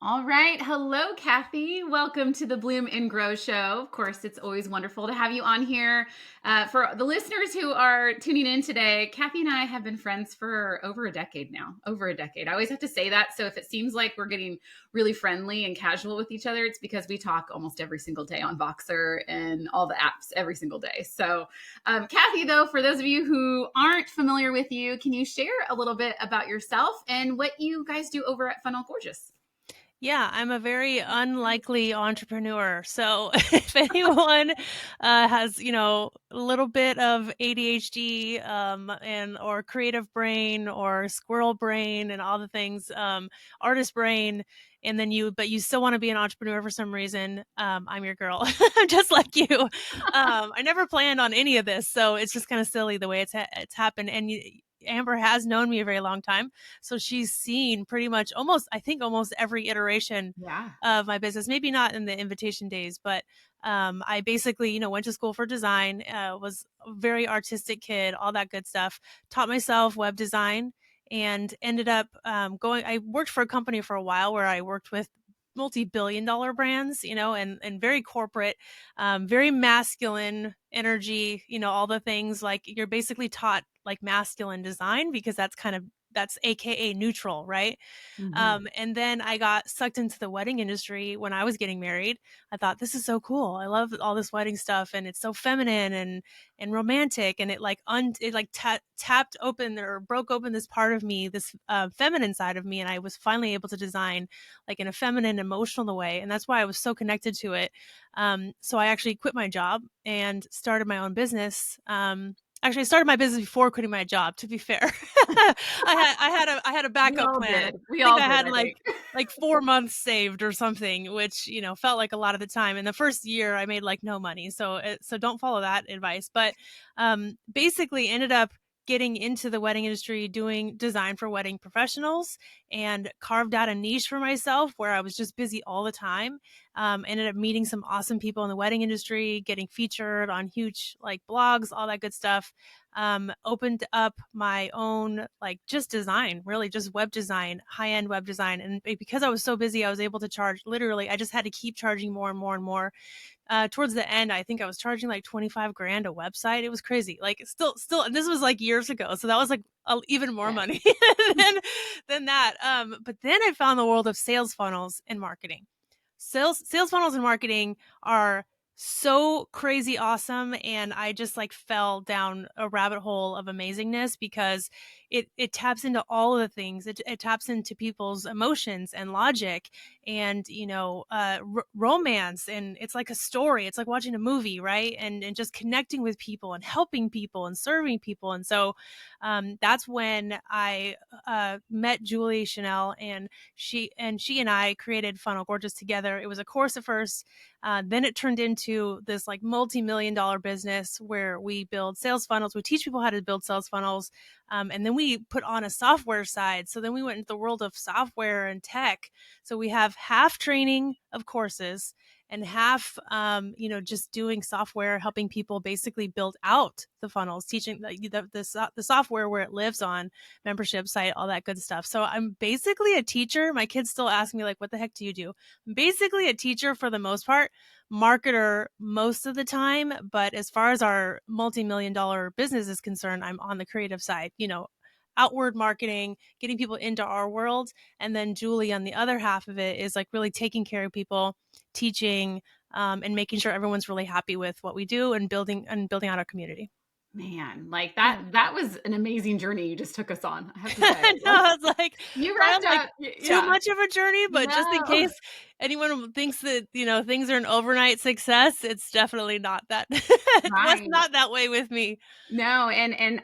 All right. Hello, Cathy. Welcome to the Bloom and Grow Show. Of course, it's always wonderful to have you on here. For the listeners who are tuning in today, Cathy and I have been friends for over a decade now. Over a decade. I always have to say that. So if it seems like we're getting really friendly and casual with each other, it's because we talk almost every single day on Voxer and all the apps every single day. So, Cathy, though, for those of you who aren't familiar with you, can you share a little bit about yourself and what you guys do over at Funnel Gorgeous? Yeah, I'm a very unlikely entrepreneur. So if anyone has, a little bit of ADHD and or creative brain or squirrel brain and all the things, artist brain, and then but you still want to be an entrepreneur for some reason, I'm your girl. I'm just like you. I never planned on any of this, so it's just kind of silly the way it's happened. And Amber has known me a very long time. So she's seen pretty much I think almost every iteration Yeah. of my business, maybe not in the invitation days, but I basically, went to school for design, was a very artistic kid, all that good stuff, taught myself web design and ended up I worked for a company for a while where I worked with multi-billion-dollar brands, and very corporate, very masculine energy, all the things like you're basically taught like masculine design because that's AKA neutral, right? Mhm. And then I got sucked into the wedding industry when I was getting married. I thought this is so cool. I love all this wedding stuff, and it's so feminine and romantic, and tapped open or broke open this part of me, this feminine side of me, and I was finally able to design like in a feminine, emotional way, and that's why I was so connected to it. So I actually quit my job and started my own business. Actually, I started my business before quitting my job, to be fair. I had a We backup all plan. did. We I think all I did, had I think. like 4 months saved or something, which, felt like a lot of the time. In the first year, I made like no money. So don't follow that advice. But basically ended up getting into the wedding industry, doing design for wedding professionals, and carved out a niche for myself where I was just busy all the time. Ended up meeting some awesome people in the wedding industry, getting featured on huge like blogs, all that good stuff. Opened up my own like just design, really just web design, high-end web design. And because I was so busy, I was able to charge, literally, I just had to keep charging more and more and more. Towards the end, I think I was charging like 25 grand a website. It was crazy. Like still, and this was like years ago. So that was like even more Yes. money than, than that. But then I found the world of sales funnels and marketing. Sales funnels and marketing are so crazy awesome, and I just like fell down a rabbit hole of amazingness because it taps into all of the things. It taps into people's emotions and logic, and romance, and it's like a story. It's like watching a movie, right? And just connecting with people and helping people and serving people. And so that's when I met Julie Chanel, and she and I created Funnel Gorgeous together. It was a course at first, then it turned into this like multi-million-dollar business where we build sales funnels. We teach people how to build sales funnels, and then we put on a software side. So then we went into the world of software and tech. So we have half training of courses and half, just doing software, helping people basically build out the funnels, teaching the software where it lives on, membership site, all that good stuff. So I'm basically a teacher. My kids still ask me like, what the heck do you do? I'm basically a teacher for the most part, marketer most of the time. But as far as our multi-million-dollar business is concerned, I'm on the creative side, outward marketing, getting people into our world. And then Julie on the other half of it is like really taking care of people, teaching, and making sure everyone's really happy with what we do, and building out our community. Man, like Yeah. that was an amazing journey you just took us on, I have to say. Like, No, it's like you kind wrapped of like up too yeah. much of a journey, but just in No. case anyone thinks that, things are an overnight success, it's definitely not that. It was Right. not that way with me. No, and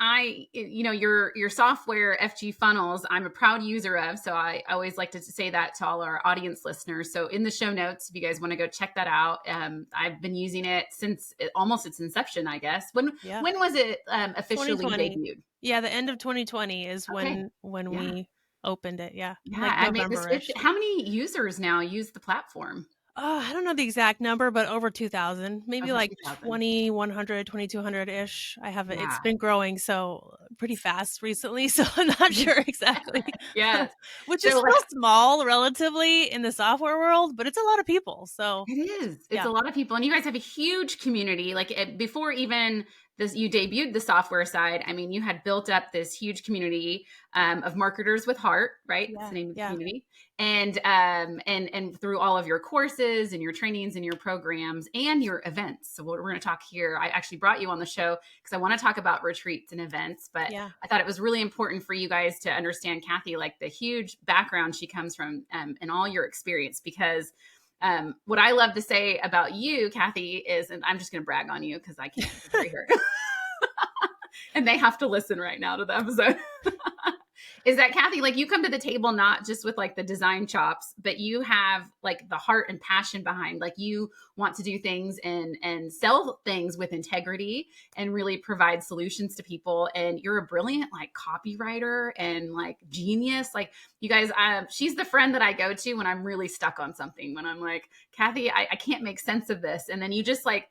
your software FG funnels, I'm a proud user of, so I always like to say that to all our audience listeners. So in the show notes, if you guys want to go check that out, I've been using it since almost its inception, I guess. When Yeah. when was it officially 2020. debuted? Yeah, the end of 2020 is Okay, when yeah, we opened it. Yeah, yeah, like I made the switch. November-ish. How many users now use the platform? I don't know the exact number, but over 2,000, maybe Over like 2,000. 2,100, 2,200 ish. I have it. It's Yeah. been growing. So pretty fast recently, so I'm not sure exactly. Yes. Which is So still like small relatively in the software world, but it's a lot of people. So it is. It's yeah, a lot of people, and you guys have a huge community. Like before even this, you debuted the software side. I mean, you had built up this huge community of marketers with heart, right? That's yeah, the name of the yeah, community, and through all of your courses and your trainings and your programs and your events. So what we're going to talk here, I actually brought you on the show because I want to talk about retreats and events, but yeah, I thought it was really important for you guys to understand Cathy, like the huge background she comes from and all your experience because what I love to say about you, Cathy, is, and I'm just going to brag on you because I can't betray her. And they have to listen right now to the episode. Is that Cathy, like you come to the table not just with like the design chops, but you have like the heart and passion behind like you want to do things and sell things with integrity and really provide solutions to people. And you're a brilliant like copywriter and like genius. Like you guys, she's the friend that I go to when I'm really stuck on something, when I'm like, Cathy, I can't make sense of this. And then you just like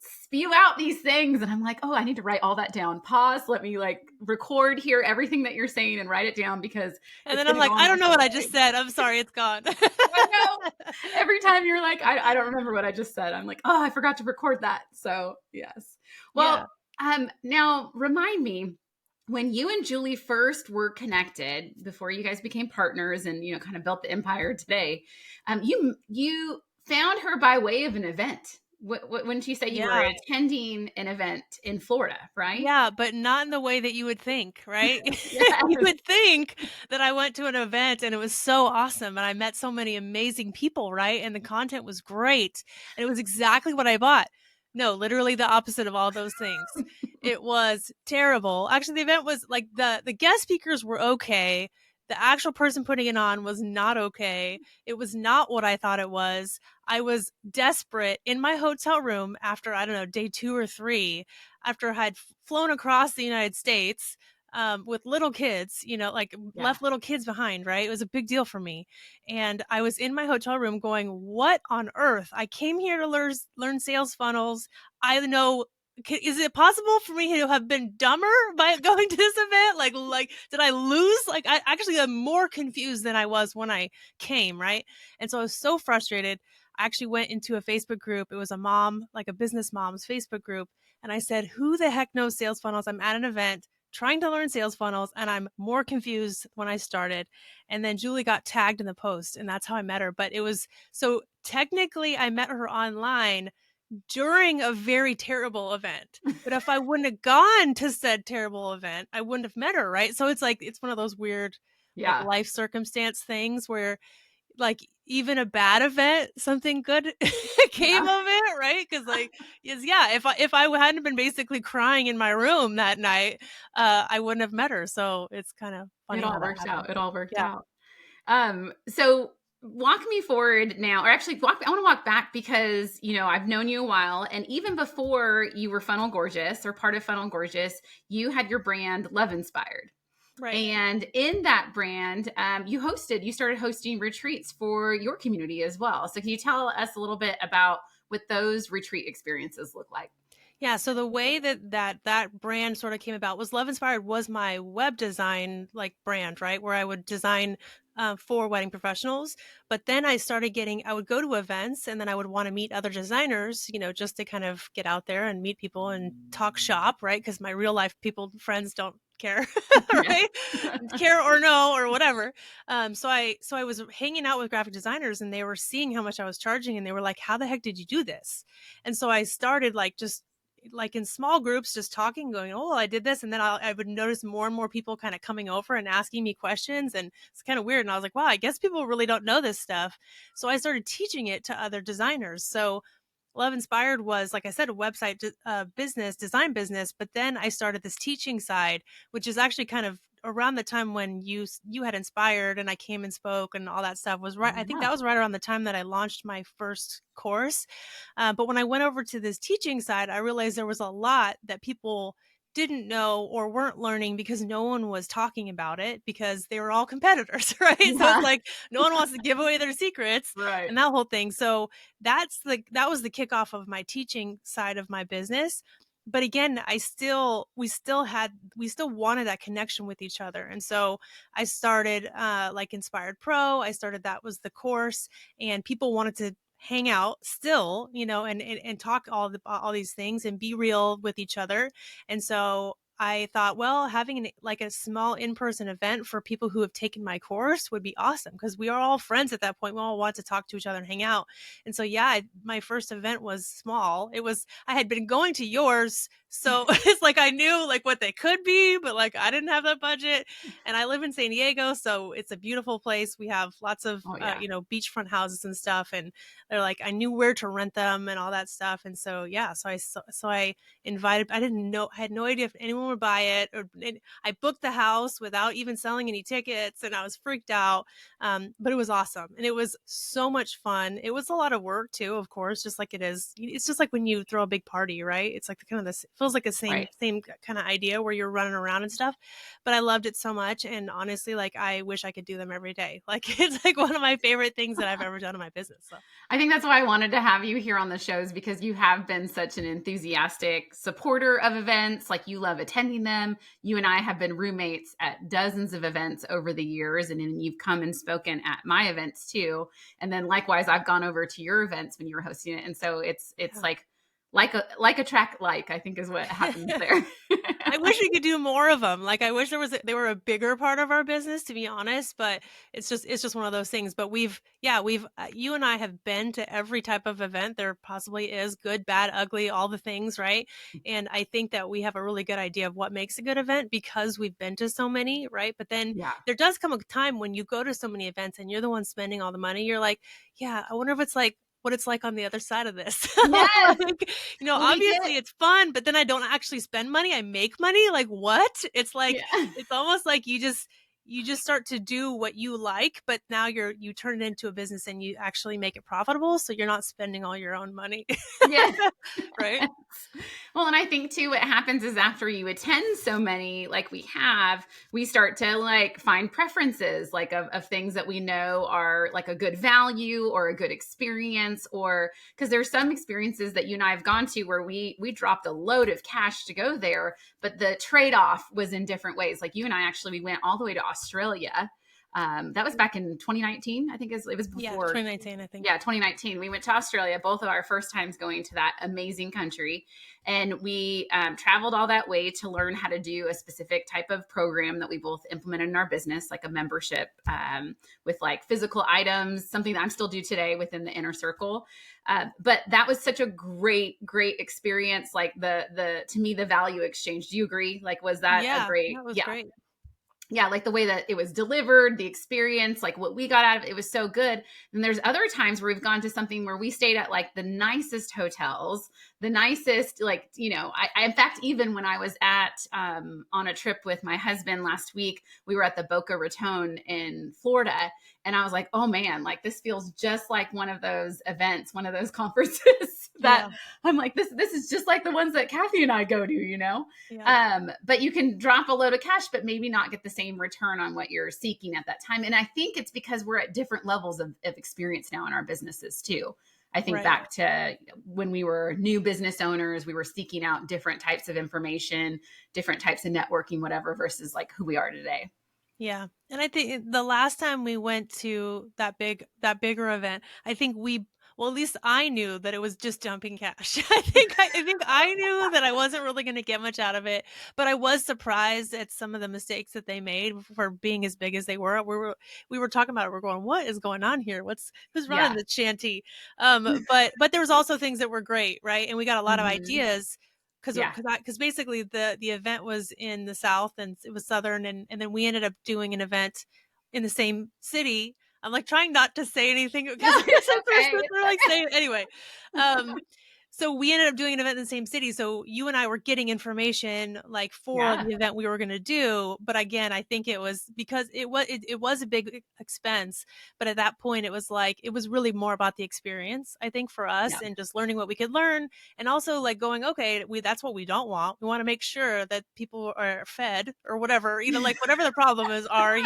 spew out these things and I'm like, oh, I need to write all that down. Pause, let me like record here everything that you're saying and write it down because and it's then I'm going to go like, on I my don't know what I just phone. said. I'm sorry, it's gone. I know. Every time you're like, I don't remember what I just said. I'm like, oh, I forgot to record that. So yes. Yeah. Well, now remind me, when you and Julie first were connected before you guys became partners and kind of built the empire today, you found her by way of an event. When she said you were Yeah. attending an event in Florida, right? Yeah, but not in the way that you would think, right? You Yes. would think that I went to an event and it was so awesome and I met so many amazing people, right? And the content was great and it was exactly what I bought. No, literally the opposite of all those things. It was terrible. Actually, the event was like the guest speakers were okay. The actual person putting it on was not okay. It was not what I thought it was. I was desperate in my hotel room after, I don't know, day 2 or 3 after I had flown across the United States with little kids, like Yeah. left little kids behind, right? It was a big deal for me. And I was in my hotel room going, what on earth? I came here to learn sales funnels. I know. Is it possible for me to have been dumber by going to this event? Like, did I lose? Like, I actually am more confused than I was when I came, right? And so I was so frustrated. I actually went into a Facebook group. It was a mom, like a business mom's Facebook group. And I said, who the heck knows sales funnels? I'm at an event trying to learn sales funnels and I'm more confused when I started. And then Julie got tagged in the post and that's how I met her. But it was so technically I met her online during a very terrible event. But if I wouldn't have gone to said terrible event, I wouldn't have met her, right? So it's like it's one of those weird like Yeah. life circumstance things where like even a bad event, something good came Yeah. of it, right? Because like, yeah, if I hadn't been basically crying in my room that night, I wouldn't have met her. So it's kind of It funny how all that works happened. out. It all worked Yeah, out. So walk me forward now, or actually I want to walk back because, I've known you a while. And even before you were Funnel Gorgeous or part of Funnel Gorgeous, you had your brand Love Inspired. right. And in that brand, you started hosting retreats for your community as well. So can you tell us a little bit about what those retreat experiences look like? Yeah, so the way that brand sort of came about was Love Inspired was my web design like brand, right? Where I would design for wedding professionals. But then I would go to events and then I would want to meet other designers, just to kind of get out there and meet people and talk shop, right? Because my real life friends don't care, Yeah. right? Care or no or whatever. So I was hanging out with graphic designers and they were seeing how much I was charging and they were like, "How the heck did you do this?" And so I started like just like in small groups just talking going, oh, I did this, and then I would notice more and more people kind of coming over and asking me questions, and it's kind of weird, and I was like, wow, I guess people really don't know this stuff. So I started teaching it to other designers. So Love Inspired was, like I said, a website business, design business. But then I started this teaching side, which is actually kind of around the time when you had inspired and I came and spoke and all that stuff was right. I think Yeah. that was right around the time that I launched my first course. But when I went over to this teaching side, I realized there was a lot that people didn't know or weren't learning because no one was talking about it because they were all competitors, right? So it's Yeah. like no one wants to give away their secrets Right. and that whole thing. So that was the kickoff of my teaching side of my business. but again, we still wanted that connection with each other. And so I started like Inspired Pro. I started, that was the course, and people wanted to hang out still, and talk all these things and be real with each other. And so I thought, well, having like a small in-person event for people who have taken my course would be awesome, because we are all friends at that point. We all want to talk to each other and hang out. And so, yeah, my first event was small. I had been going to yours, so it's like I knew like what they could be, but like I didn't have that budget. And I live in San Diego, so it's a beautiful place. We have lots of Oh yeah. beachfront houses and stuff, and they're like, I knew where to rent them and all that stuff. And so, yeah, so I invited. I didn't know. I had no idea if anyone would buy it. And I booked the house without even selling any tickets, and I was freaked out. But it was awesome, and it was so much fun. It was a lot of work too, of course, just like it is. It's just like when you throw a big party, right? It's like kind of this, feels like the Right. same kind of idea where you're running around and stuff. But I loved it so much, and honestly, like I wish I could do them every day. Like it's like one of my favorite things that I've ever done in my business. So. I think that's why I wanted to have you here on the shows, because you have been such an enthusiastic supporter of events. Like, you love attending them. You and I have been roommates at dozens of events over the years, and then you've come and spoken at my events too. And then likewise, I've gone over to your events when you were hosting it. And so it's Yeah. like a track, like, I think is what happens there. I wish we could do more of them. Like I wish they were a bigger part of our business, to be honest, but it's just one of those things. But you and I have been to every type of event there possibly is, good, bad, ugly, all the things, right? And I think that we have a really good idea of what makes a good event because we've been to so many, right? But then Yeah. there does come a time when you go to so many events and you're the one spending all the money. You're like, yeah, I wonder if it's like what it's like on the other side of this. Yes. Like, Well, we get, obviously it's fun, but then I don't actually spend money. I make money. Like what? It's like, yeah. it's almost like you just start to do what you like, but now you turn it into a business and you actually make it profitable. So you're not spending all your own money. Yeah. Right. Well, and I think too, what happens is after you attend so many, like we have, we start to like find preferences, like of things that we know are like a good value or a good experience, or because there's some experiences that you and I have gone to where we dropped a load of cash to go there, but the trade-off was in different ways. Like you and I actually, we went all the way to Australia. That was back in 2019, I think it was Yeah. before. 2019, I think. Yeah, 2019. We went to Australia, both of our first times going to that amazing country. And we traveled all that way to learn how to do a specific type of program that we both implemented in our business, like a membership with like physical items, something that I'm still do today within the inner circle. But that was such a great experience. Like to me, the value exchange. Do you agree? Like, was that a Yeah, great, that was yeah, great. yeah, like the way that it was delivered, the experience, like what we got out of it was so good. And there's other times where we've gone to something where we stayed at like the nicest hotels, the nicest, like, I in fact, even when I was at on a trip with my husband last week, we were at the Boca Raton in Florida. And I was like, oh man, like this feels just like one of those events, one of those conferences that Yeah. I'm like, this is just like the ones that Cathy and I go to, you know? Yeah. But you can drop a load of cash, but maybe not get the same return on what you're seeking at that time. And I think it's because we're at different levels of experience now in our businesses too. I think Right. back to when we were new business owners, we were seeking out different types of information, different types of networking, whatever, versus like who we are today. Yeah. And I think the last time we went to that bigger event, I think well, at least I knew that it was just dumping cash. I think I knew that I wasn't really going to get much out of it, but I was surprised at some of the mistakes that they made for being as big as they were. We were talking about it. We're going, what is going on here? Who's running Yeah. the shanty? But there was also things that were great, right? And we got a lot of Mm-hmm. ideas Yeah. because basically the event was in the South and it was Southern, and then we ended up doing an event in the same city. I'm like trying not to say anything No, because it's since okay. we're like saying anyway. Um, so we ended up doing an event in the same city. So you and I were getting information like for Yeah. the event we were going to do. But again, I think it was because it was a big expense. But at that point, it was like it was really more about the experience. I think for us Yeah. and just learning what we could learn, and also like going, okay, that's what we don't want. We want to make sure that people are fed or whatever, like whatever the problem is are.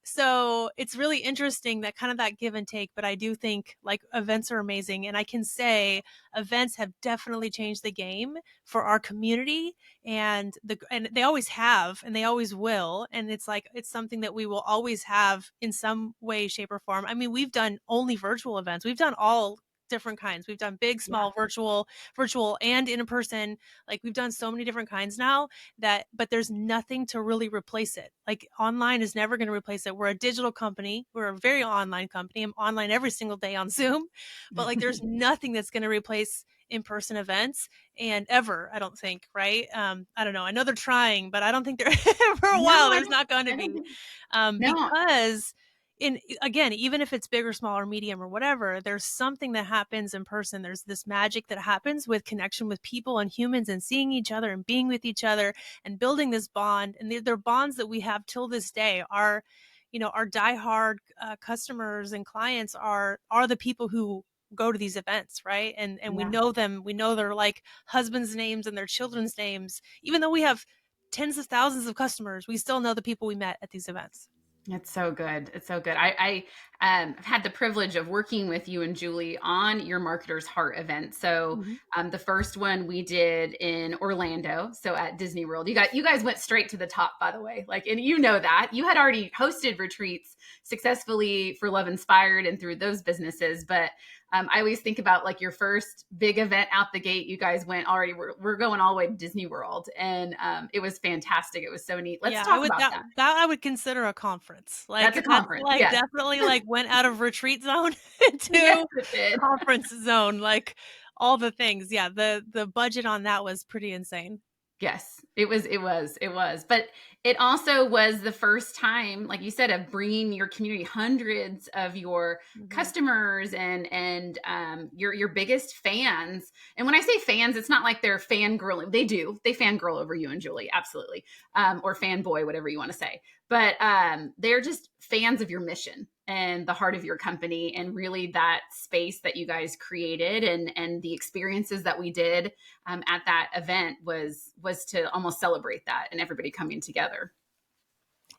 So it's really interesting that kind of that give and take, but I do think like events are amazing. And I can say events have definitely changed the game for our community, and they always have, and they always will. And it's like, it's something that we will always have in some way, shape, or form. I mean, we've done only virtual events. We've done all different kinds. We've done big, Yeah. small, virtual and in person. Like, we've done so many different kinds now but there's nothing to really replace it. Like, online is never going to replace it. We're a digital company. We're a very online company. I'm online every single day on Zoom, but like, there's nothing that's going to replace in-person events, and ever, I don't think, right? I don't know. I know they're trying, but I don't think they're for a No, while. There's not going to I don't be, think, no. because again, even if it's big or small or medium or whatever, there's something that happens in person. There's this magic that happens with connection with people and humans, and seeing each other and being with each other and building this bond. And they're bonds that we have till this day. Our diehard customers and clients are the people who go to these events, right? And we Yeah. know them. We know their like husbands' names and their children's names. Even though we have tens of thousands of customers, we still know the people we met at these events. It's so good. It's so good. I've had the privilege of working with you and Julie on your Marketer's Heart event. So Mm-hmm. the first one we did in Orlando, so at Disney World. You guys went straight to the top, by the way. Like, and you know that you had already hosted retreats successfully for Love Inspired and through those businesses, but I always think about like your first big event out the gate. You guys went already. We're going all the way to Disney World, and it was fantastic. It was so neat. Let's Yeah, talk about that. that I would consider a conference. That's a Like, that's conference. like Yes. definitely like went out of retreat zone Yes, into it did. conference zone, like all the things. Yeah, the budget on that was pretty insane. Yes, it was. But it also was the first time, like you said, of bringing your community, hundreds of your Mhm. customers and your biggest fans. And when I say fans, it's not like they're fangirling. They fangirl over you and Julie, absolutely, or fanboy, whatever you want to say. But they're just fans of your mission and the heart of your company, and really that space that you guys created, and the experiences that we did at that event was to almost celebrate that and everybody coming together.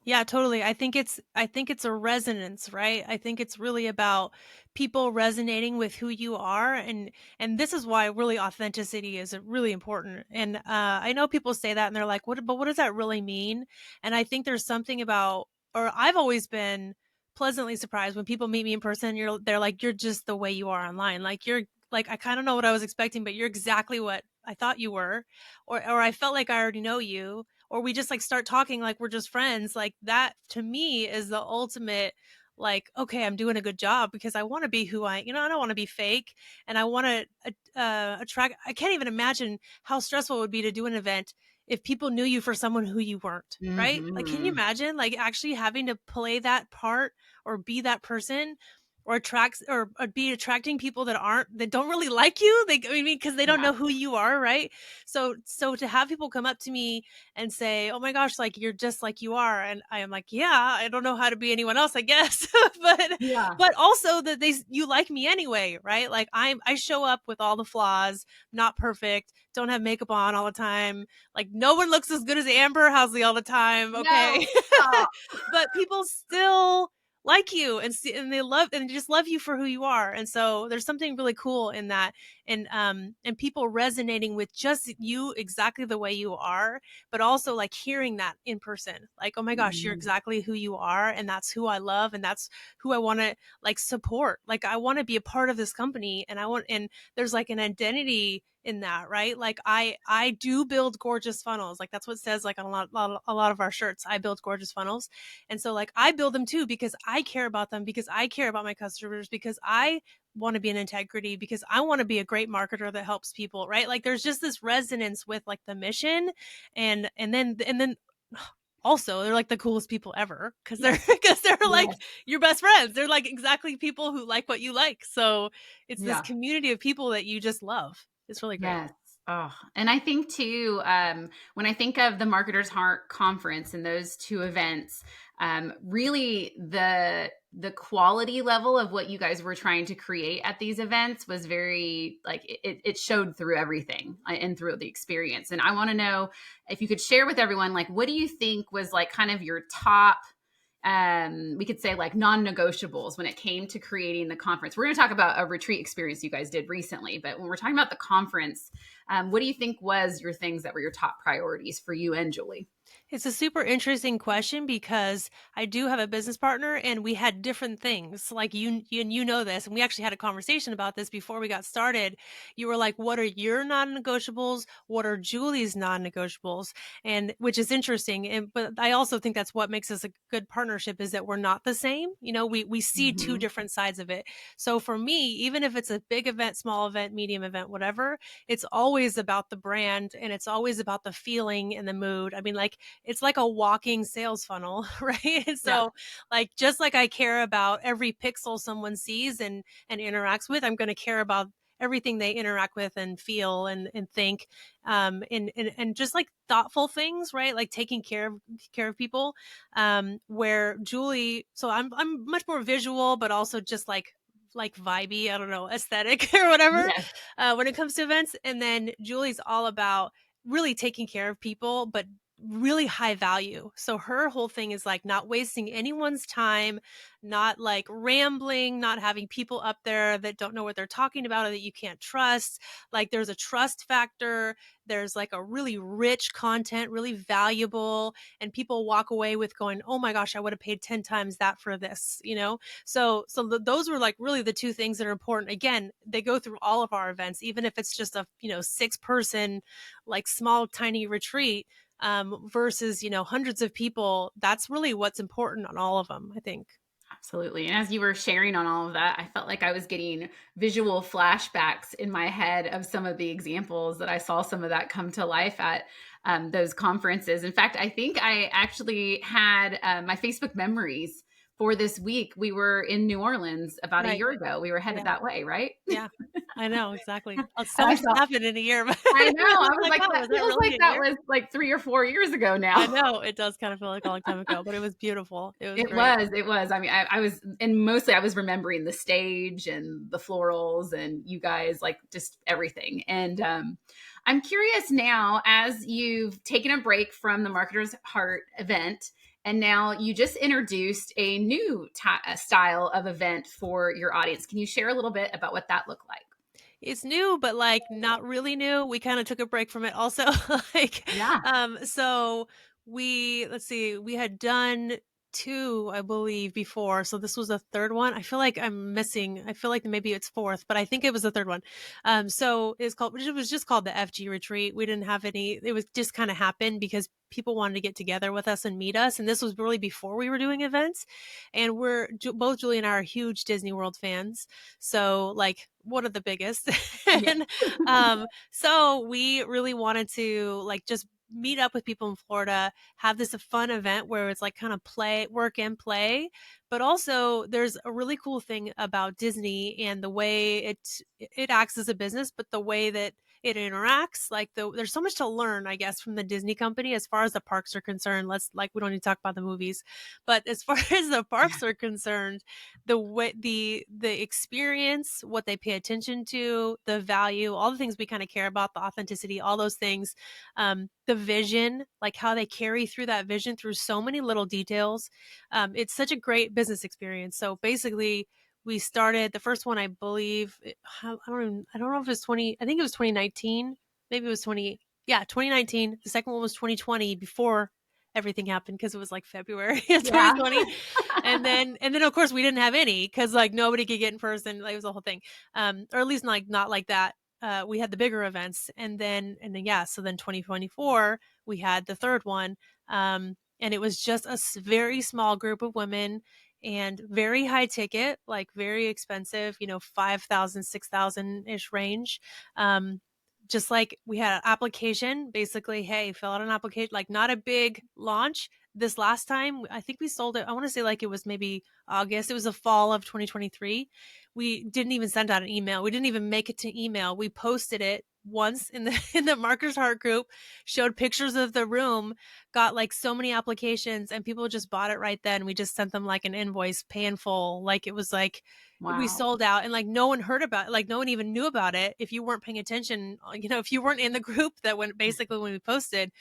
Yeah, totally. I think it's a resonance, right? I think it's really about people resonating with who you are, and this is why really authenticity is really important. And I know people say that and they're like, "What but what does that really mean?" And I think there's something about, or I've always been pleasantly surprised when people meet me in person. They're like, "You're just the way you are online." Like, you're like, I kind of know what I was expecting, but you're exactly what I thought you were, or I felt like I already know you, or we just like start talking like we're just friends. Like, that to me is the ultimate, like, okay, I'm doing a good job, because I want to be who I don't want to be fake, and I want to attract. I can't even imagine how stressful it would be to do an event if people knew you for someone who you weren't, right? Like, can you Hmm. imagine like actually having to play that part or be that person, or be attracting people that don't really like you, I mean, because they don't Yeah. know who you are, right? So to have people come up to me and say, "Oh my gosh, like, you're just like you are," and I am like, "Yeah, I don't know how to be anyone else, I guess." but Yeah. but also that you like me anyway, right? Like, I show up with all the flaws, not perfect, don't have makeup on all the time, like, no one looks as good as Amber Housley all the time, No, okay? stop. But people still like you, and they love, and just love you for who you are. And so there's something really cool in that, and people resonating with just you exactly the way you are, but also like hearing that in person, like, "Oh my gosh, you're Mhm. exactly who you are, and that's who I love, and that's who I want to like support. Like, I want to be a part of this company, and there's like an identity in that, right? Like, I do build gorgeous funnels. Like, that's what it says like on a lot of our shirts. I build gorgeous funnels. And so like, I build them too, because I care about them, because I care about my customers, because I want to be in integrity, because I want to be a great marketer that helps people, right? Like, there's just this resonance with like the mission, and then also they're like the coolest people ever, because they're Yes. because they're like Yes. your best friends. They're like exactly people who like what you like. So it's this Yeah. community of people that you just love. It's really great. Yes. Oh, and I think too, when I think of the Marketer's Heart Conference and those two events, really the quality level of what you guys were trying to create at these events was very like it showed through everything and through the experience. And I want to know if you could share with everyone, like, what do you think was like kind of your top we could say like non-negotiables when it came to creating the conference? We're going to talk about a retreat experience you guys did recently, but when we're talking about the conference, what do you think was your things that were your top priorities for you and Julie? It's a super interesting question because I do have a business partner and we had different things. Like you know this, and we actually had a conversation about this before we got started. You were like, "What are your non-negotiables? What are Julie's non-negotiables?" And which is interesting. And but I also think that's what makes us a good partnership is that we're not the same. We see two Mm-hmm. different sides of it. So for me, even if it's a big event, small event, medium event, whatever, it's always about the brand and it's always about the feeling and the mood. I mean, like it's like a walking sales funnel, right? Yeah, So like just like I care about every pixel someone sees and interacts with, I'm going to care about everything they interact with and feel and think and just like thoughtful things, right? Like taking care of people. Where Julie, so I'm much more visual but also just like vibey, I don't know, aesthetic or whatever, yes, when it comes to events. And then Julie's all about really taking care of people, but really high value. So her whole thing is like not wasting anyone's time, not like rambling, not having people up there that don't know what they're talking about or that you can't trust. Like there's a trust factor. There's like a really rich content, really valuable, and people walk away with going, "Oh my gosh, I would have paid 10 times that for this." So those were like really the two things that are important. Again, they go through all of our events, even if it's just a 6 person like small tiny retreat, versus hundreds of people. That's really what's important on all of them, I think. absolutely. And as you were sharing on all of that, I felt like I was getting visual flashbacks in my head of some of the examples that I saw some of that come to life at those conferences. In fact, I think I actually had my Facebook memories for this week. We were in New Orleans about a Right. year ago. We were Yeah. headed that way, right? Yeah. I know exactly. So And I much has saw, happened in a year, but I know, it I was was like, like, wow, that was that feels really like a that year? was like 3 or 4 years ago I now. know it does kind of feel like a long time ago, but it was beautiful. It was It great. was, it was. I mean, I was, and mostly I was remembering the stage and the florals and you guys, like just everything. And I'm curious now, as you've taken a break from the Marketer's Heart event, and now you just introduced a new style of event for your audience. Can you share a little bit about what that looked like? It's new, but like not really new. We kind of took a break from it also. like, Yeah. so let's see, we had done two, I believe, before. So this was the third one. I feel like I'm missing, I feel like maybe it's fourth, but I think it was the third one. So it was just called the FG retreat. We didn't have any, it was just kind of happened because people wanted to get together with us and meet us. And this was really before we were doing events. And both Julie and I are huge Disney World fans. So like one of the biggest. Yeah. and so we really wanted to like just meet up with people in Florida, have this a fun event where it's like kind of play, work and play. But also there's a really cool thing about Disney and the way it acts as a business, but the way that it interacts, like there's so much to learn, I guess, from the Disney company as far as the parks are concerned. Let's like we don't need to talk about the movies, but as far as the parks are concerned, the way the experience, what they pay attention to, the value, all the things we kind of care about, the authenticity, all those things, the vision, like how they carry through that vision through so many little details. It's such a great business experience. So basically, we started the first one, I believe. I don't know if it was 20. I think it was 2019. Maybe it was 20. Yeah, 2019. The second one was 2020 before everything happened because it was like February of Yeah. 2020. And then of course we didn't have any because like nobody could get in person. Like it was the whole thing. Or at least like not like that. We had the bigger events, and then yeah, so then 2024 we had the third one. And it was just a very small group of women and very high ticket, like very expensive, 5,000, 6,000 ish range. Just like we had an application, basically, hey, fill out an application, like not a big launch. This last time, I think we sold it. I want to say like it was maybe August. It was the fall of 2023. We didn't even send out an email. We didn't even make it to email. We posted it once in the in the Markers Heart group, showed pictures of the room, got like so many applications, and people just bought it right then. We just sent them like an invoice, pay in full. Like it was like we Wow. sold out, and like no one heard about it. Like no one even knew about it if you weren't paying attention, if you weren't in the group that when basically when we posted.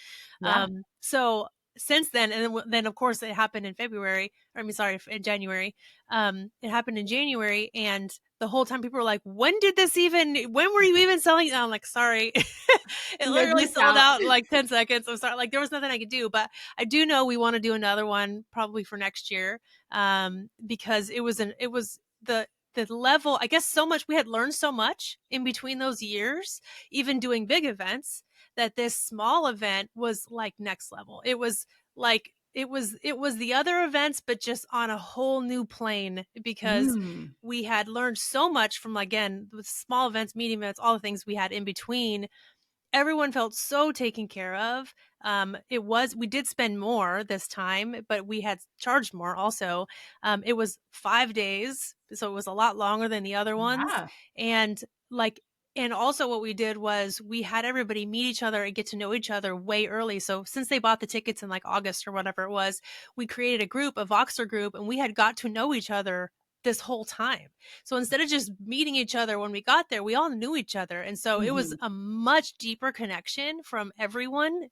Yeah. So since then, and then of course it happened in February, or I mean, sorry, in January. It happened in January, and the whole time people were like, when were you even selling? And I'm like, sorry. It You guys literally missed sold out. out in like 10 seconds. I'm sorry. Like there was nothing I could do, but I do know we want to do another one probably for next year. Because it was the level, I guess so much, we had learned so much in between those years, even doing big events, that this small event was like next level. It was like, it was the other events, but just on a whole new plane, because Mm. we had learned so much from, again, with small events, medium events, all the things we had in between. Everyone felt so taken care of. We did spend more this time, but we had charged more also. It was 5 days, so it was a lot longer than the other ones. Yeah. And like, and also what we did was we had everybody meet each other and get to know each other way early. So since they bought the tickets in like August or whatever it was, we created a group, a Voxer group, and we had got to know each other this whole time. So instead of just meeting each other when we got there, we all knew each other. And so it was Mhm. a much deeper connection from everyone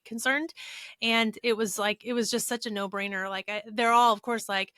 concerned. And it was like, it was just such a no brainer. Like, they're all, of course, like,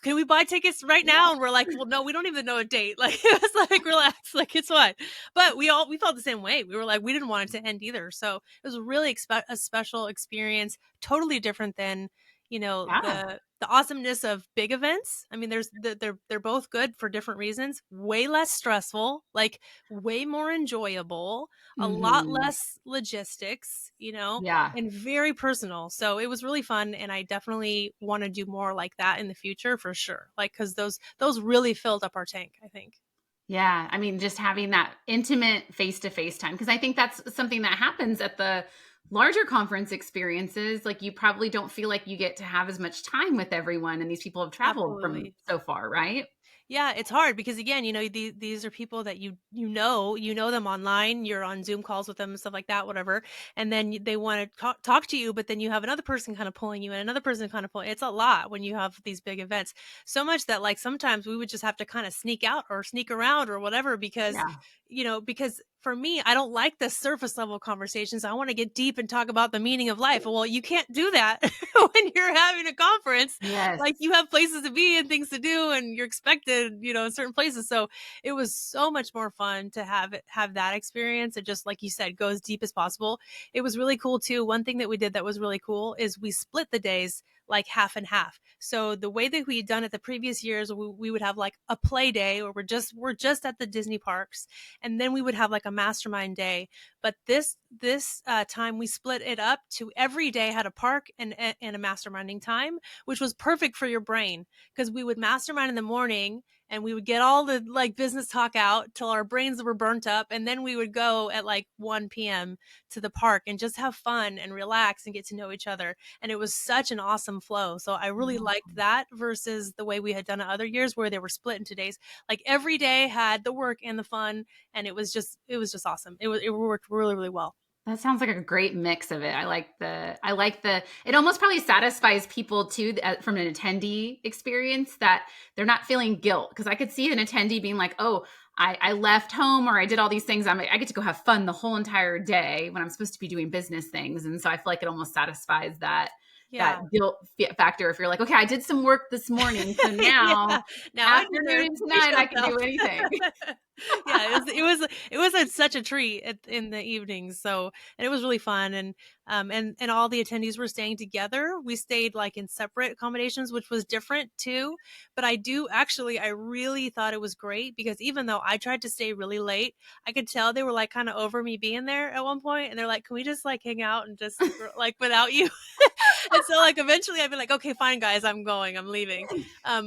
can we buy tickets right now? And we're like, well, no, we don't even know a date. Like, it was like, relax, like, it's fine. But we felt the same way. We were like, we didn't want it to end either. So it was really a special experience, totally different than, Yeah. the awesomeness of big events. I mean, they're both good for different reasons. Way less stressful, like way more enjoyable, a lot Mhm. less logistics, Yeah. and very personal. So it was really fun, and I definitely want to do more like that in the future for sure. Like, because those really filled up our tank, I think. Yeah, I mean, just having that intimate face-to-face time, because I think that's something that happens at the larger conference experiences. Like, you probably don't feel like you get to have as much time with everyone, and these people have traveled from Absolutely. so far, right? Yeah, it's hard because, again, these are people that you know them online. You're on Zoom calls with them and stuff like that, whatever. And then they want to talk to you, but then you have another person kind of pulling you and another person kind of pulling. It's a lot when you have these big events. So much that, like, sometimes we would just have to kind of sneak out or sneak around or whatever, because Yeah. because for me, I don't like the surface level conversations. I want to get deep and talk about the meaning of life. Well, you can't do that when you're having a conference. Yes. Like, you have places to be and things to do, and you're expected, in certain places. So it was so much more fun to have that experience. And just like you said, go as deep as possible. It was really cool too. One thing that we did that was really cool is we split the days like half and half. So the way that we had done it the previous years, we would have like a play day, or we're just at the Disney parks, and then we would have like a mastermind day. But this time we split it up to every day had a park and a masterminding time, which was perfect for your brain, because we would mastermind in the morning and we would get all the like business talk out till our brains were burnt up, and then we would go at like 1 p.m. to the park and just have fun and relax and get to know each other. And it was such an awesome flow. So I really liked that versus the way we had done it other years where they were split into days. Like, every day had the work and the fun, and it was just awesome. It worked really, really well. That sounds like a great mix of it. It almost probably satisfies people too, from an attendee experience, that they're not feeling guilt. Because I could see an attendee being like, oh, I left home, or I did all these things. I get to go have fun the whole entire day when I'm supposed to be doing business things. And so I feel like it almost satisfies that Yeah. guilt factor. If you're like, okay, I did some work this morning, so now Yeah. Now I afternoon deserve and to treat tonight I can do myself. anything. Yeah, it was such a treat in the evenings. So, and it was really fun, and all the attendees were staying together. We stayed like in separate accommodations, which was different too. But I really thought it was great, because even though I tried to stay really late, I could tell they were like kind of over me being there at one point, and they're like, "Can we just like hang out and just like without you?" And so, like, eventually I'd be like, okay, fine, guys, I'm leaving.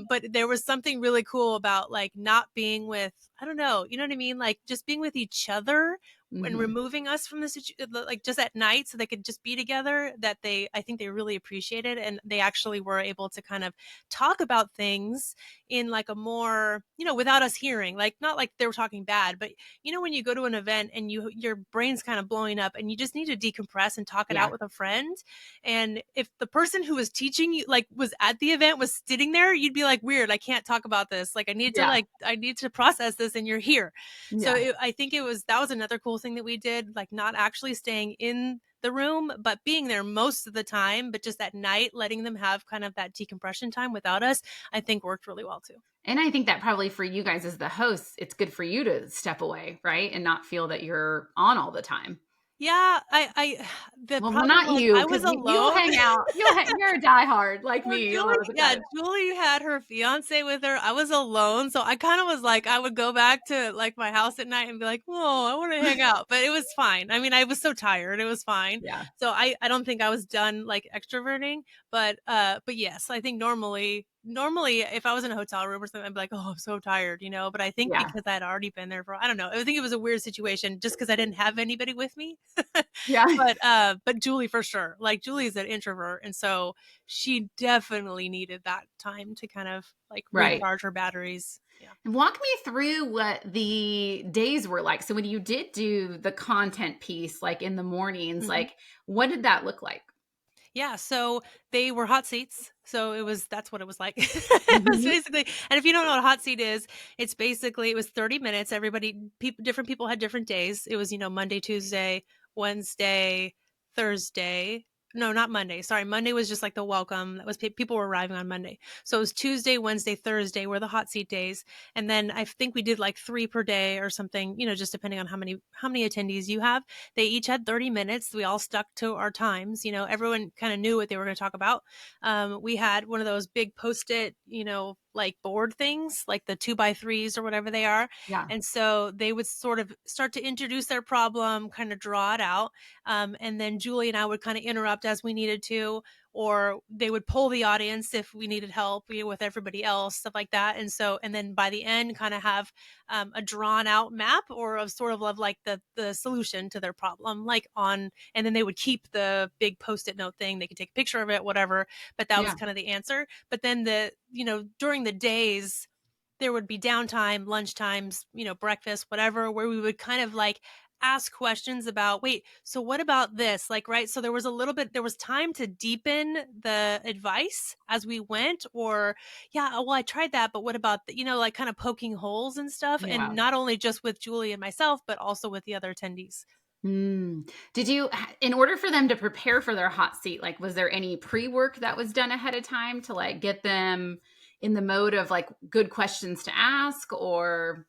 But there was something really cool about like not being with, I don't know, you know what I mean? Like, just being with each other and Mhm. removing us from the situation, like just at night, so they could just be together, that I think they really appreciated. And they actually were able to kind of talk about things in like a more, without us hearing, like, not like they were talking bad, but when you go to an event and your brain's kind of blowing up and you just need to decompress and talk it out Yeah. with a friend. And if the person who was teaching you, like, was at the event, was sitting there, you'd be like, weird, I can't talk about this. Like, Yeah. I need to process this, and you're here. So Yeah. I think that was another cool thing that we did, like, not actually staying in the room, but being there most of the time, but just at night, letting them have kind of that decompression time without us, I think worked really well too. And I think that probably for you guys as the hosts, it's good for you to step away, right? And not feel that you're on all the time. Yeah, the Well, problem not was you, I because was you'll alone. hang out. You're a diehard like Well, me a lot of the time. Julie had her fiance with her. I was alone, so I kind of was like, I would go back to like my house at night and be like, "Oh, I want to hang out," but it was fine. I mean, I was so tired; it was fine. Yeah. So I don't think I was done like extroverting, but yes, I think normally if I was in a hotel room or something, I'd be like, "Oh, I'm so tired," you know. But I think Yeah. because I'd already been there for, I don't know, I think it was a weird situation just because I didn't have anybody with me. Yeah. But Julie for sure, like Julie is an introvert, and so she definitely needed that time to kind of like Right. recharge her batteries. Yeah. And walk me through what the days were like. So when you did do the content piece, like in the mornings, hmm like what did that look like? Yeah. So they were hot seats. So that's what it was like. It was Mhm. basically, and if you don't know what a hot seat is, it's basically, it was 30 minutes. Different people had different days. It was, Monday, Tuesday, Wednesday, Thursday. No, not Monday. Sorry. Monday was just like the welcome. That was people were arriving on Monday. So it was Tuesday, Wednesday, Thursday were the hot seat days. And then I think we did like 3 per day or something, just depending on how many attendees you have. They each had 30 minutes. We all stuck to our times. Everyone kind of knew what they were going to talk about. We had one of those big post-it, like board things, like the 2x3s or whatever they are. Yeah. And so they would sort of start to introduce their problem, kind of draw it out. And then Julie and I would kind of interrupt as we needed to, or they would poll the audience if we needed help with everybody else, stuff like that. And then by the end, kind of have a drawn out map or of sort of like the solution to their problem, and then they would keep the big post-it note thing. They could take a picture of it, whatever, but that was Yeah. kind of the answer. But then during the days, there would be downtime, lunch times, breakfast, whatever, where we would kind of like ask questions about, wait, so what about this? Like, right. So there was time to deepen the advice as we went, or, yeah, well, I tried that, but what about, like kind of poking holes and stuff. And Yeah. not only just with Julie and myself, but also with the other attendees. Did you, in order for them to prepare for their hot seat, like, was there any pre-work that was done ahead of time to like get them in the mode of like good questions to ask or?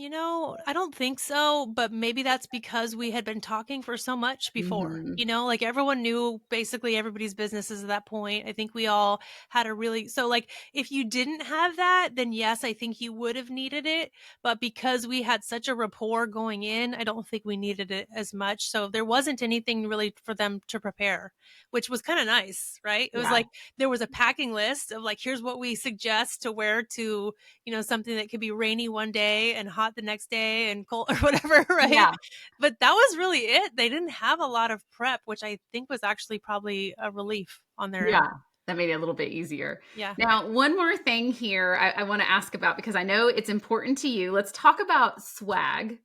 I don't think so, but maybe that's because we had been talking for so much before. Mhm. Like everyone knew basically everybody's businesses at that point. I think we all had so like if you didn't have that, then yes, I think you would have needed it. But because we had such a rapport going in, I don't think we needed it as much. So there wasn't anything really for them to prepare, which was kind of nice, right? It was Yeah. like there was a packing list of like, here's what we suggest to wear to something that could be rainy one day and hot the next day and cold or whatever, right? Yeah. But that was really it. They didn't have a lot of prep, which I think was actually probably a relief on their Yeah. end. That made it a little bit easier. Yeah. Now, one more thing here I want to ask about because I know it's important to you. Let's talk about swag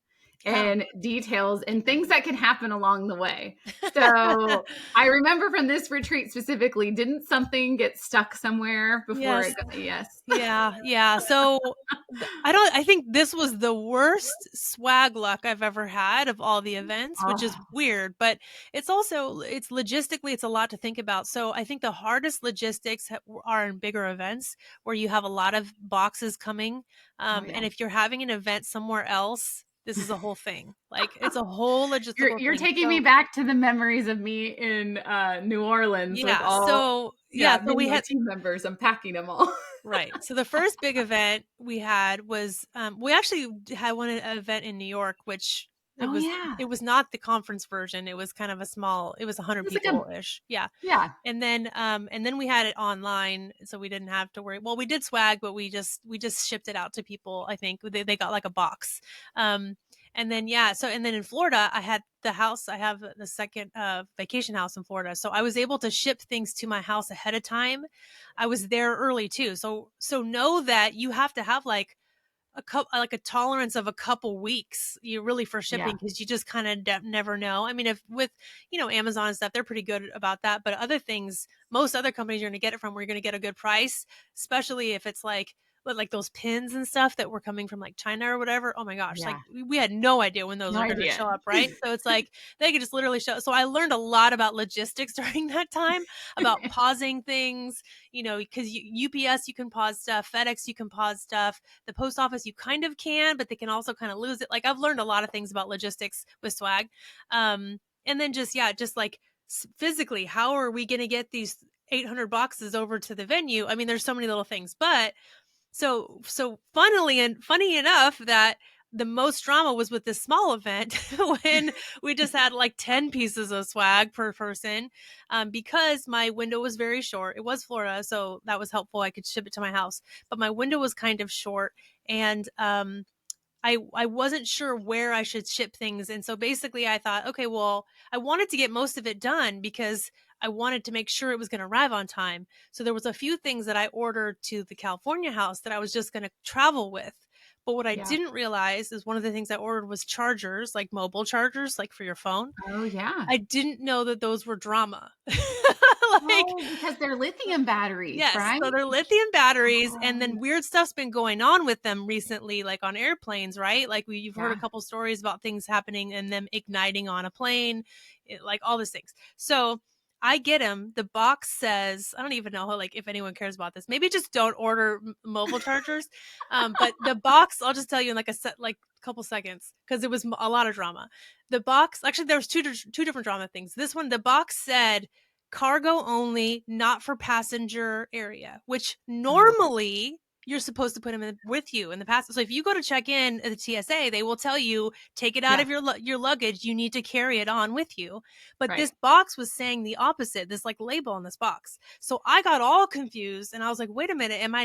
Yeah. and details and things that can happen along the way. So I remember from this retreat specifically, didn't something get stuck somewhere before Yes. it got, yes. Yeah, yeah. So I think this was the worst swag luck I've ever had of all the events, which is Oh, weird, but it's logistically, it's a lot to think about. So I think the hardest logistics are in bigger events where you have a lot of boxes coming. oh yeah. And if you're having an event somewhere else, this is a whole thing. Like it's a whole You're logistical you're thing. taking me So back to the memories of me in New Orleans with yeah, all, so yeah, yeah, me so and we my had team members unpacking them all. Right. So the first big event we had was we actually had one event in New York, which it Oh was yeah. it was not the conference version. It was kind of it was 100 It's like a, people ish. Yeah. yeah. And then we had it online, so we didn't have to worry. Well, we did swag, but we just shipped it out to people. I think they got like a box. Um and then yeah, so and then in Florida, I had the house. I have the second vacation house in Florida, so I was able to ship things to my house ahead of time. I was there early too, so know that you have to have like a tolerance of a couple weeks you really for Yeah. shipping because you just kind of never know. I mean, if with Amazon and stuff, they're pretty good about that, but other things, most other companies you're going to get it from where you're going to get a good price, especially if it's like like those pins and stuff that were coming from like China or whatever. Oh my gosh, like Yeah. we had no idea when those No are going to idea. show up, right? So it's like they could just literally show. So I learned a lot about logistics during that time, about pausing things, because UPS you can pause stuff, FedEx you can pause stuff, the post office you kind of can, but they can also kind of lose it. Like I've learned a lot of things about logistics with swag. And then just like physically, how are we going to get these 800 boxes over to the venue? I mean, there's so many little things, but so funny enough that the most drama was with this small event when we just had like 10 pieces of swag per person, because my window was very short. It was Florida, so that was helpful. I could ship it to my house, but my window was kind of short, and I wasn't sure where I should ship things. And so basically I thought, okay, well, I wanted to get most of it done because I wanted to make sure it was going to arrive on time. So there was a few things that I ordered to the California house that I was just going to travel with. But what I Yeah. didn't realize is one of the things I ordered was chargers, like mobile chargers, like for your phone. Oh, yeah. I didn't know that those were drama. Like, Oh, because they're lithium batteries, yes, right? so they're lithium batteries, and Oh, then weird stuff's been going on with them recently, like on airplanes, right? Like you've heard a yeah. couple stories about things happening and them igniting on a plane, like all these things. So I get them. The box says, I don't even know how, like, if anyone cares about this. Maybe just don't order mobile chargers. But the box, I'll just tell you in like a couple seconds, because it was a lot of drama. The box, actually, there was two different drama things. This one, the box said cargo only, not for passenger area, which Oh, normally you're supposed to put them with you in the past. So if you go to check in at the TSA, they will tell you, take it out yeah. of your luggage. You need to carry it on with you. But Right. this box was saying the opposite, this like label on this box. So I got all confused and I was like, wait a minute, am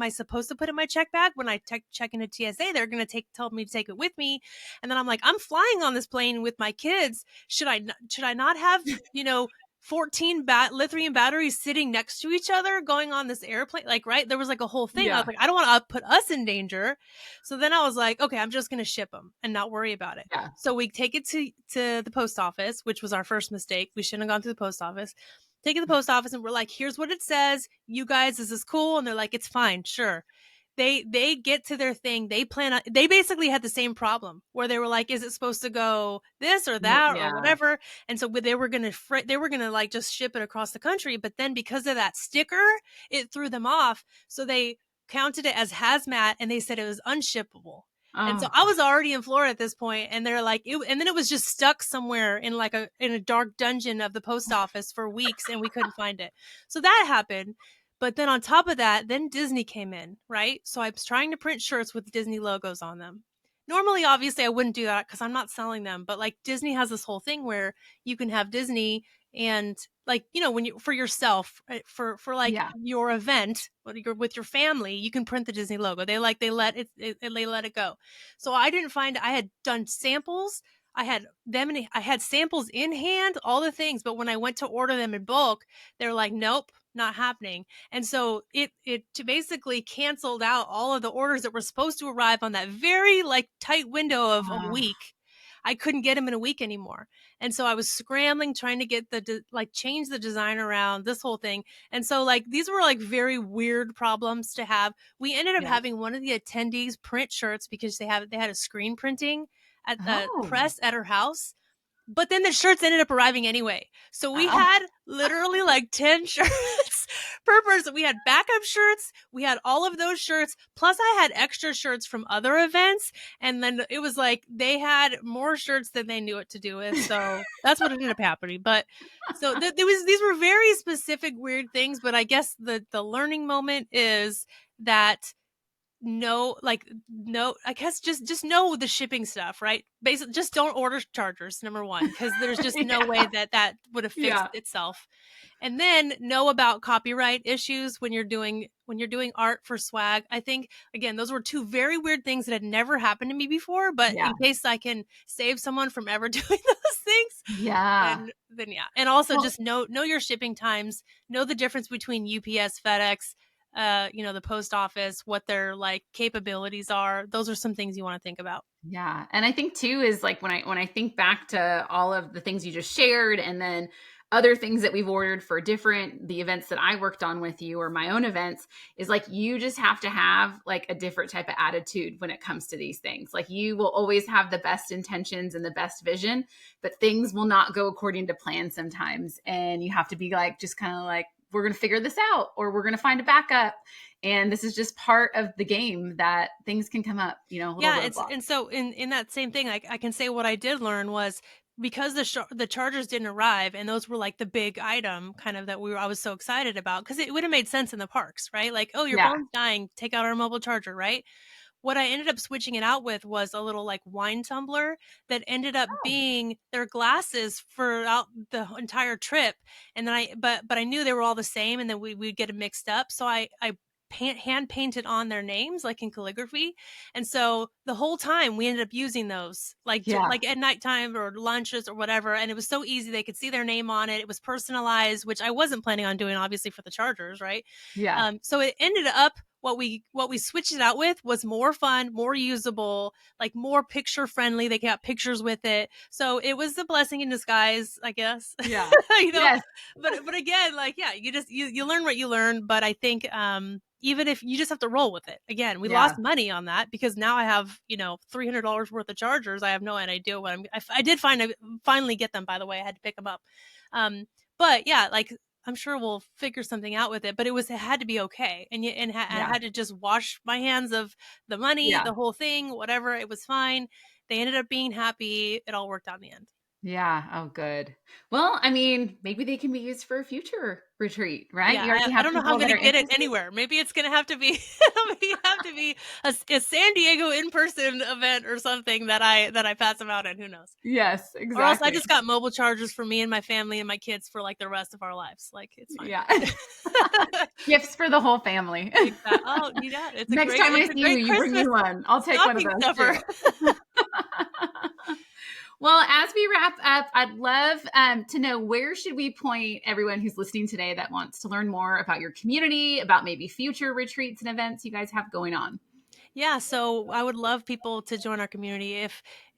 I supposed to put it in my check bag? When I check into TSA, they're going to tell me to take it with me. And then I'm like, I'm flying on this plane with my kids. Should I not have, you know, 14 lithium batteries sitting next to each other going on this airplane? Like, right? There was like a whole thing. I was Yeah. like, I don't want to put us in danger. So then I was like, okay, I'm just going to ship them and not worry about it. Yeah. So we take it to the post office, which was our first mistake. We shouldn't have gone to the post office. Take it to the post office and we're like, here's what it says. You guys, is this cool? And they're like, it's fine. Sure. They get to their thing. They basically had the same problem where they were like, is it supposed to go this or that or Yeah. whatever? And so they were gonna like just ship it across the country, but then because of that sticker, it threw them off. So they counted it as hazmat and they said it was unshippable. And so Oh, I God. was already in Florida at this point, and they're like, and then it was just stuck somewhere in in a dark dungeon of the post office for weeks, and we couldn't find it. So that happened. But then on top of that, then Disney came in, right? So I was trying to print shirts with Disney logos on them. Normally, obviously, I wouldn't do that because I'm not selling them. But like Disney has this whole thing where you can have Disney and like, when you for yourself, for like Yeah. your event, when you're with your family, you can print the Disney logo. They let it go. So I had done samples. I had I had samples in hand, all the things. But when I went to order them in bulk, they're like, nope, not happening. And so it basically canceled out all of the orders that were supposed to arrive on that very like tight window of a Oh, week. I couldn't get them in a week anymore. And so I was scrambling trying to get change the design around, this whole thing. And so like these were like very weird problems to have. We ended up yeah. having one of the attendees print shirts because they had a screen printing at the Oh. press at her house, but then the shirts ended up arriving anyway. So we Oh. had literally like 10 shirts per person. We had backup shirts. We had all of those shirts. Plus I had extra shirts from other events. And then it was like they had more shirts than they knew what to do with. So that's what ended up happening. But so these were very specific weird things. But I guess the learning moment is that no, I guess just know the shipping stuff, right? Basically, just don't order chargers, number one, because there's just no way Yeah. that would have fixed Yeah. itself. And then know about copyright issues when you're doing art for swag. I think again, those were two very weird things that had never happened to me before, but Yeah. in case I can save someone from ever doing those things, Yeah. then yeah. And also Well, just know your shipping times, know the difference between UPS, FedEx, the post office, what their like capabilities are. Those are some things you want to think about. yeah. And I think too is like when I think back to all of the things you just shared and then other things that we've ordered for the events that I worked on with you or my own events is like you just have to have like a different type of attitude when it comes to these things. Like you will always have the best intentions and the best vision, but things will not go according to plan sometimes. And you have to be like, just kind of like, we're going to figure this out or we're going to find a backup. And this is just part of the game that things can come up, little Yeah, it's roadblocks. and so in that same thing, I can say what I did learn was because the chargers didn't arrive, and those were like the big item kind of that I was so excited about because it would have made sense in the parks, right? Like, oh, your Yeah. phone's dying, take out our mobile charger, right? What I ended up switching it out with was a little like wine tumbler that ended up Oh, being their glasses for out the entire trip. And then but I knew they were all the same, and then we'd get them mixed up. So I hand painted on their names like in calligraphy, and so the whole time we ended up using those like yeah. like at nighttime or lunches or whatever, and it was so easy. They could see their name on it. It was personalized, which I wasn't planning on doing obviously for the chargers, right? Yeah. So it ended up what we switched it out with was more fun, more usable, like more picture friendly. They got pictures with it, so it was a blessing in disguise, I guess. Yeah. you know, Yes. but again, like yeah, you learn what you learn. But I think even if you just have to roll with it. Again, we Yeah. lost money on that because now I have $300 worth of chargers. I have no idea what I did finally get them. By the way, I had to pick them up. But yeah, like I'm sure we'll figure something out with it, but it had to be okay. I Yeah. had to just wash my hands of the money, Yeah. the whole thing, whatever. It was fine. They ended up being happy. It all worked out in the end. Yeah. Oh, good. Well, I mean, maybe they can be used for a future retreat, right? Yeah, You already I have don't know how I'm people that gonna are get it interested. anywhere. Maybe it's gonna have to be maybe have to be a San Diego in-person event or something that I pass them out in. Who knows? Yes, Or else I exactly. just got mobile chargers for me and my family and my kids for like the rest of our lives. Like it's fine. Yeah. Gifts for the whole family. Exactly. Oh, you got it. Next time I It's a see you, great you bring me Christmas one. I'll take one of stocking those stuffer. too. Well, as we wrap up, I'd love to know where should we point everyone who's listening today that wants to learn more about your community, about maybe future retreats and events you guys have going on. Yeah, so I would love people to join our community.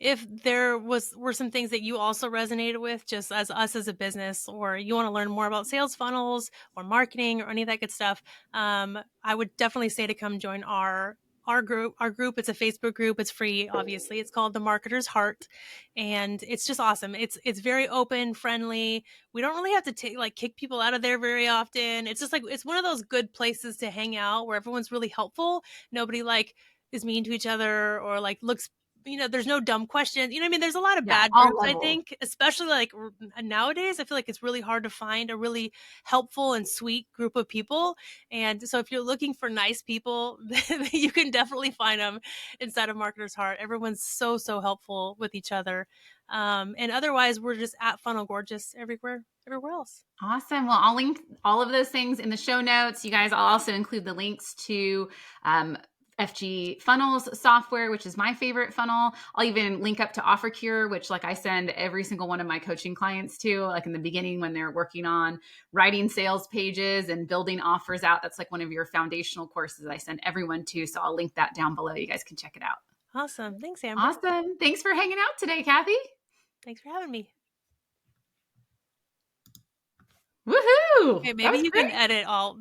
If there were some things that you also resonated with, just as us as a business, or you want to learn more about sales funnels or marketing or any of that good stuff, I would definitely say to come join our group. Our group, it's a Facebook group. It's free, obviously. It's called The Marketer's Heart, and it's just awesome. It's very open, friendly. We don't really have to kick people out of there very often. It's just like it's one of those good places to hang out where everyone's really helpful. Nobody like is mean to each other or like looks there's no dumb questions. You know what I mean? There's a lot of Yeah, bad all groups, I levels. think, especially like nowadays. I feel like it's really hard to find a really helpful and sweet group of people. And so if you're looking for nice people, you can definitely find them inside of Marketer's Heart. Everyone's so helpful with each other. And otherwise, we're just at Funnel Gorgeous everywhere else. Awesome. Well, I'll link all of those things in the show notes. You guys, I'll also include the links to FG Funnels software, which is my favorite funnel. I'll even link up to OfferCure, which like I send every single one of my coaching clients to, like in the beginning when they're working on writing sales pages and building offers out. That's like one of your foundational courses I send everyone to. So I'll link that down below. You guys can check it out. Awesome. Thanks, Amber. Awesome. Thanks for hanging out today, Cathy. Thanks for having me. Woohoo. Okay, That maybe was you can great. edit all